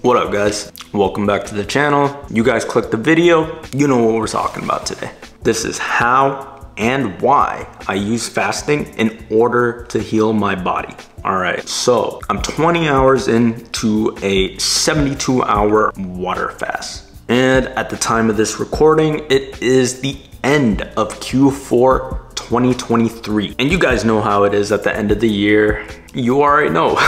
What up guys? Welcome back to the channel. You guys clicked the video, you know what we're talking about today. This is how and why I use fasting in order to heal my body. All right, so I'm 20 hours into a 72-hour water fast. And at the time of this recording, it is the end of Q4 2023. And you guys know how it is at the end of the year. You already know.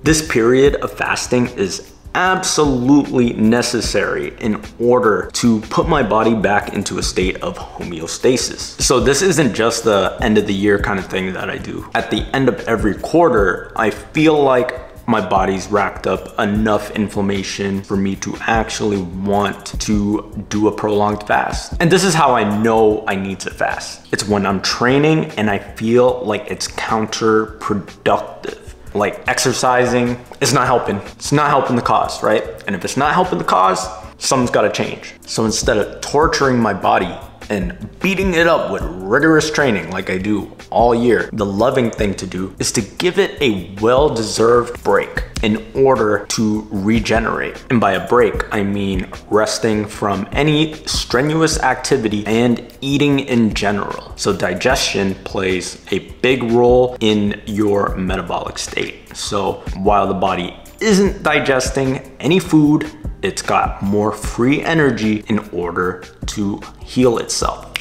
This period of fasting is absolutely necessary in order to put my body back into a state of homeostasis. So this isn't just the end of the year kind of thing that I do. At the end of every quarter, I feel like my body's racked up enough inflammation for me to actually want to do a prolonged fast. And this is how I know I need to fast. It's when I'm training and I feel like it's counterproductive. Like exercising is not helping. It's not helping the cause, right? And if it's not helping the cause, something's gotta change. So instead of torturing my body and beating it up with rigorous training like I do all year, the loving thing to do is to give it a well-deserved break in order to regenerate. And by a break, I mean resting from any strenuous activity and eating in general. So digestion plays a big role in your metabolic state. So while the body isn't digesting any food, it's got more free energy in order to heal itself.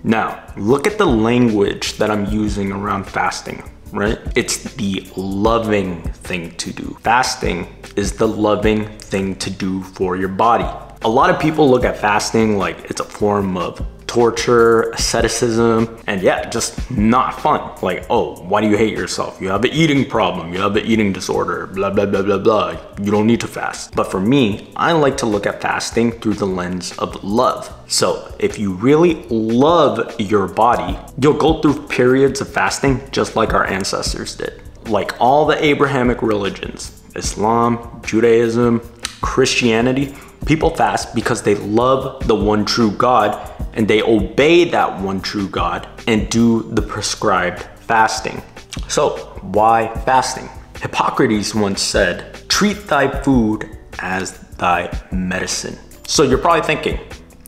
Now, look at the language that I'm using around fasting, right? It's the loving thing to do. Fasting is the loving thing to do for your body. A lot of people look at fasting like it's a form of torture, asceticism, and yeah, just not fun. Like, oh, why do you hate yourself? You have an eating problem, you have an eating disorder, blah, blah, blah, blah, blah. You don't need to fast. But for me, I like to look at fasting through the lens of love. So if you really love your body, you'll go through periods of fasting just like our ancestors did. Like all the Abrahamic religions, Islam, Judaism, Christianity, people fast because they love the one true God and they obey that one true God and do the prescribed fasting. So why fasting? Hippocrates once said, treat thy food as thy medicine. So you're probably thinking,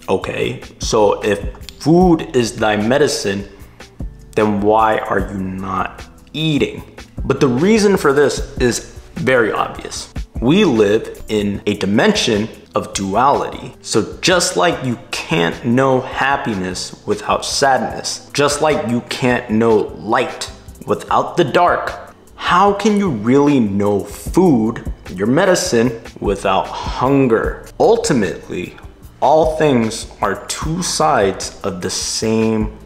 okay, so if food is thy medicine, then why are you not eating? But the reason for this is very obvious. We live in a dimension of duality. So just like you can't know happiness without sadness, just like you can't know light without the dark, how can you really know food, your medicine, without hunger? Ultimately, all things are two sides of the same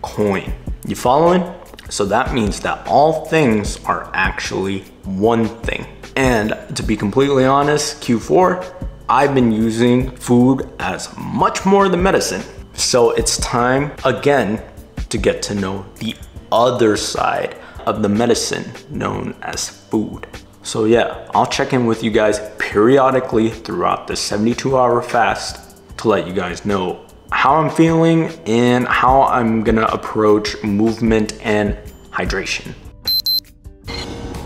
coin. You following? So that means that all things are actually one thing. And to be completely honest, Q4, I've been using food as much more than medicine. So it's time again to get to know the other side of the medicine known as food. So yeah, I'll check in with you guys periodically throughout the 72-hour fast to let you guys know how I'm feeling and how I'm gonna approach movement and hydration.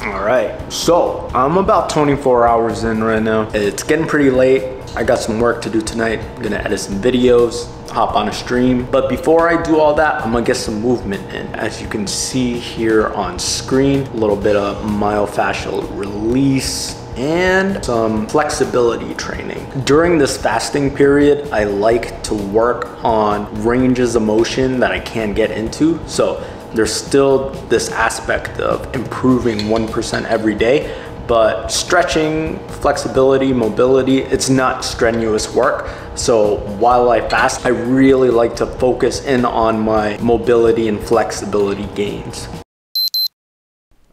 All right, so I'm about 24 hours in right now. It's getting pretty late. I got some work to do tonight. I'm gonna edit some videos, hop on a stream. But before I do all that, I'm gonna get some movement in. As you can see here on screen, a little bit of myofascial release and some flexibility training. During this fasting period, I like to work on ranges of motion that I can get into. So there's still this aspect of improving 1% every day, but stretching, flexibility, mobility, it's not strenuous work. So while I fast, I really like to focus in on my mobility and flexibility gains.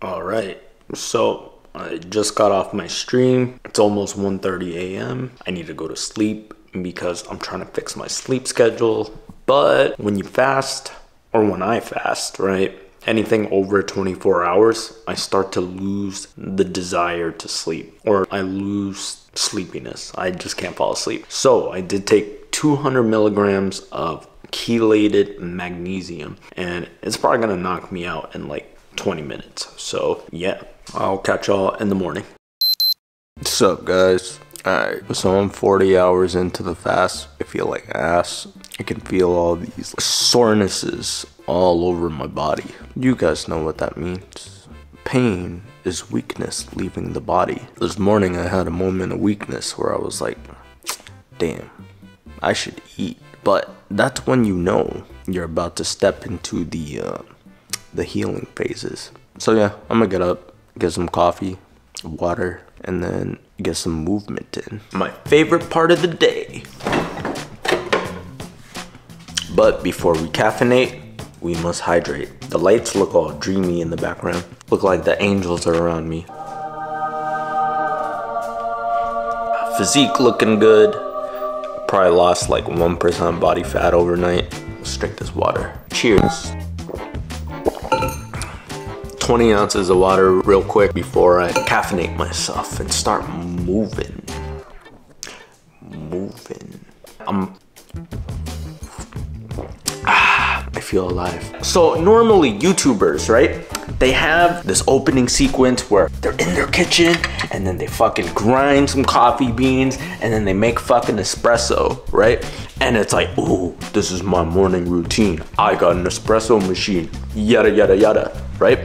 All right, so I just got off my stream. It's almost 1:30 a.m. I need to go to sleep because I'm trying to fix my sleep schedule. But when you fast, or when I fast, right? Anything over 24 hours, I start to lose the desire to sleep, or I lose sleepiness. I just can't fall asleep. So I did take 200 milligrams of chelated magnesium, and it's probably gonna knock me out in like 20 minutes. So yeah, I'll catch y'all in the morning. What's up guys? Alright, so I'm 40 hours into the fast. I feel like ass. I can feel all these sorenesses all over my body. You guys know what that means. Pain is weakness leaving the body. This morning I had a moment of weakness where I was like, damn, I should eat. But that's when you know you're about to step into the healing phases. So yeah, I'm gonna get up, get some coffee, water, and then get some movement in. My favorite part of the day. But before we caffeinate, we must hydrate. The lights look all dreamy in the background. Look like the angels are around me. Physique looking good. Probably lost like 1% body fat overnight. Let's drink this water. Cheers. 20 ounces of water real quick before I caffeinate myself and start moving. I feel alive. So normally YouTubers, right? They have this opening sequence where they're in their kitchen and then they fucking grind some coffee beans and then they make fucking espresso, right? And it's like, ooh, this is my morning routine. I got an espresso machine, yada, yada, yada, right?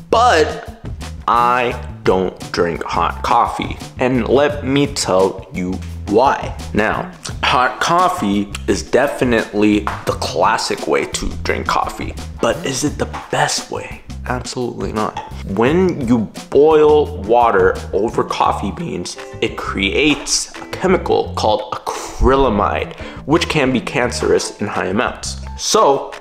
But I don't drink hot coffee. And let me tell you why. Now, hot coffee is definitely the classic way to drink coffee, but is it the best way? Absolutely not. When you boil water over coffee beans, it creates a chemical called acrylamide, which can be cancerous in high amounts. So,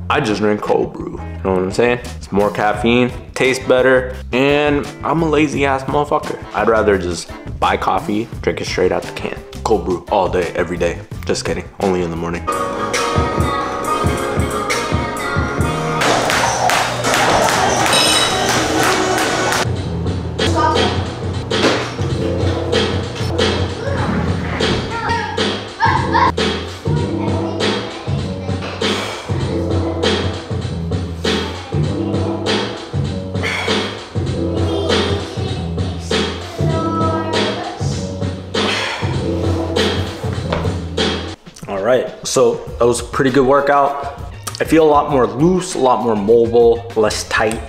I just drink cold brew. You know what I'm saying? It's more caffeine, tastes better, and I'm a lazy ass motherfucker. I'd rather just buy coffee, drink it straight out the can. Cold brew all day, every day. Just kidding, only in the morning. Alright, so that was a pretty good workout. I feel a lot more loose, a lot more mobile, less tight.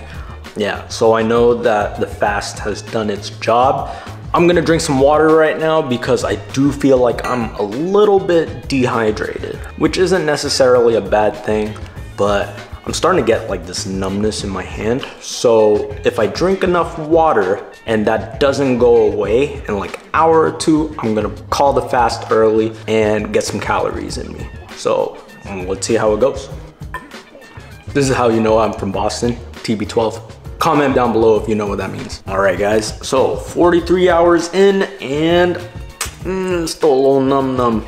Yeah, so I know that the fast has done its job. I'm gonna drink some water right now because I do feel like I'm a little bit dehydrated, which isn't necessarily a bad thing, but I'm starting to get like this numbness in my hand. So if I drink enough water and that doesn't go away in like an hour or two, I'm gonna call the fast early and get some calories in me. So let's see how it goes. This is how you know I'm from Boston, TB12. Comment down below if you know what that means. All right, guys, so 43 hours in and still a little numb.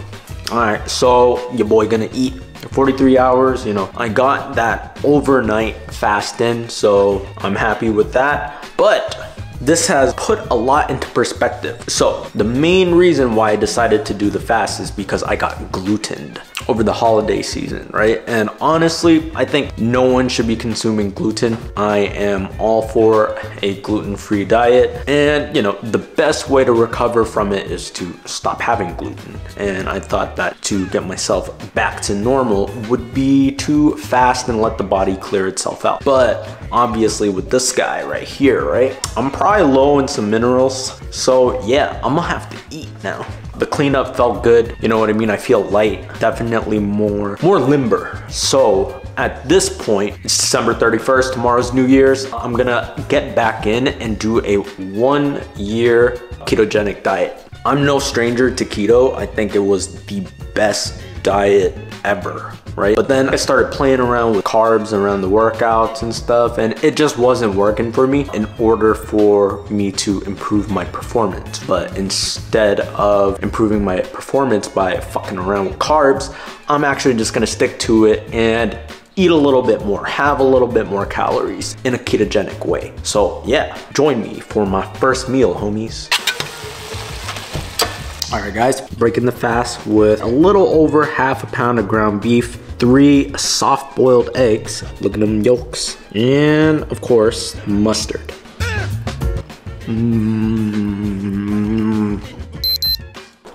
All right, so your boy gonna eat. 43 hours, you know, I got that overnight fast in, so I'm happy with that. But this has put a lot into perspective. So the main reason why I decided to do the fast is because I got glutened over the holiday season, right? And honestly, I think no one should be consuming gluten. I am all for a gluten-free diet. And you know, the best way to recover from it is to stop having gluten. And I thought that to get myself back to normal would be to fast and let the body clear itself out. But obviously with this guy right here, right? I'm probably low in some minerals. So yeah, I'm gonna have to eat now. The cleanup felt good, you know what I mean? I feel light, definitely more limber. So at this point, it's December 31st, tomorrow's New Year's. I'm gonna get back in and do a 1-year ketogenic diet. I'm no stranger to keto. I think it was the best diet ever, right? But then I started playing around with carbs around the workouts and stuff, and it just wasn't working for me in order for me to improve my performance. But instead of improving my performance by fucking around with carbs, I'm actually just gonna stick to it and eat a little bit more, have a little bit more calories in a ketogenic way. So yeah, join me for my first meal, homies. All right, guys, breaking the fast with a little over half a pound of ground beef, 3 soft-boiled eggs, look at them yolks, and of course, mustard.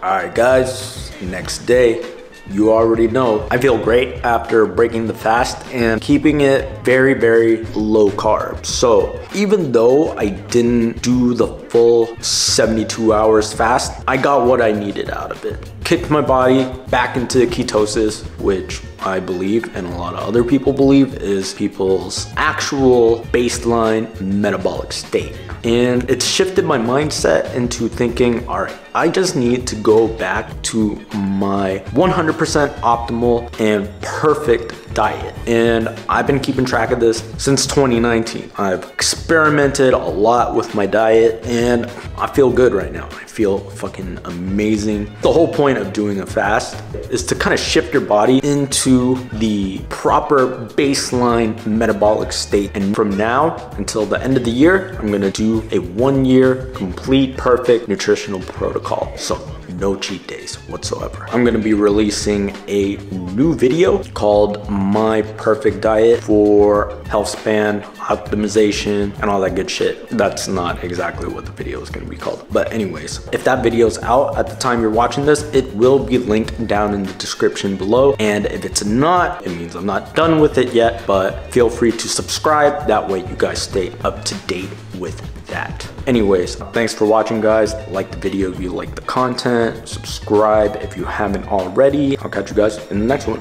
Alright guys, next day. You already know, I feel great after breaking the fast and keeping it very, very low carb. So even though I didn't do the full 72 hours fast, I got what I needed out of it. Kicked my body back into ketosis, which I believe and a lot of other people believe is people's actual baseline metabolic state. And it shifted my mindset into thinking, all right, I just need to go back to my 100% optimal and perfect diet. And I've been keeping track of this since 2019. I've experimented a lot with my diet and I feel good right now. I feel fucking amazing. The whole point of doing a fast is to kind of shift your body into the proper baseline metabolic state. And from now until the end of the year, I'm gonna do a 1 year complete perfect nutritional protocol. So no cheat days whatsoever. I'm gonna be releasing a new video called My Perfect Diet for health span, optimization, and all that good shit. That's not exactly what the video is gonna be called. But anyways, if that video's out at the time you're watching this, it will be linked down in the description below. And if it's not, it means I'm not done with it yet, but feel free to subscribe. That way you guys stay up to date with that. Anyways, thanks for watching guys. Like the video if you like the content, subscribe if you haven't already. I'll catch you guys in the next one.